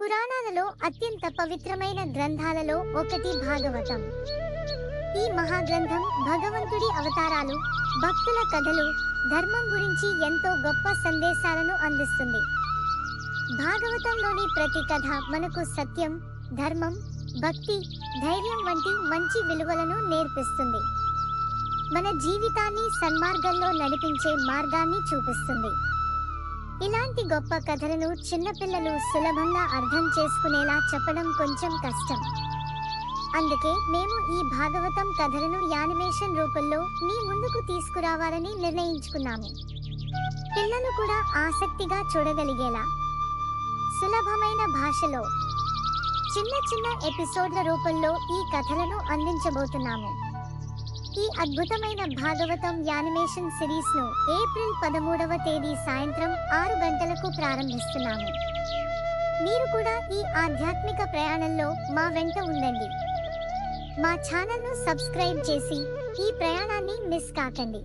పురాణాలలో అత్యంత పవిత్రమైన గ్రంథాలలో ఒకటి భాగవతం. ఈ మహాగ్రంథం భగవంతుడి అవతారాలు, భక్తుల కథలు, ధర్మం గురించి ఎంతో గొప్ప సందేశాలను అందిస్తుంది. భాగవతంలోని ప్రతి కథ మనకు సత్యం, ధర్మం, భక్తి, ధైర్యం వంటి మంచి విలువలను నేర్పిస్తుంది. మన జీవితాన్ని సన్మార్గంలో నడిపించే మార్గాన్ని చూపిస్తుంది. ఇలాంటి గొప్ప కథలను చిన్నపిల్లలు సులభంగా అర్థం చేసుకునేలా చెప్పడం కొంచెం కష్టం. అందుకే మేము ఈ భాగవతం కథలను యానిమేషన్ రూపంలో మీ ముందుకు తీసుకురావాలని నిర్ణయించుకున్నాము. పిల్లలు కూడా ఆసక్తిగా చూడగలిగేలా సులభమైన భాషలో చిన్న చిన్న ఎపిసోడ్ల రూపంలో ఈ కథలను అందించబోతున్నాము. ఈ అద్భుతమైన భాగవతం యానిమేషన్ సిరీస్ ను ఏప్రిల్ 13వ తేదీ సాయంత్రం 6 గంటలకు ప్రారంభిస్తున్నాము. మీరు కూడా ఈ ఆధ్యాత్మిక ప్రయాణంలో మా వెంట ఉండండి. మా ఛానల్ ను సబ్స్క్రైబ్ చేసి ఈ ప్రయాణాన్ని మిస్ కాకండి.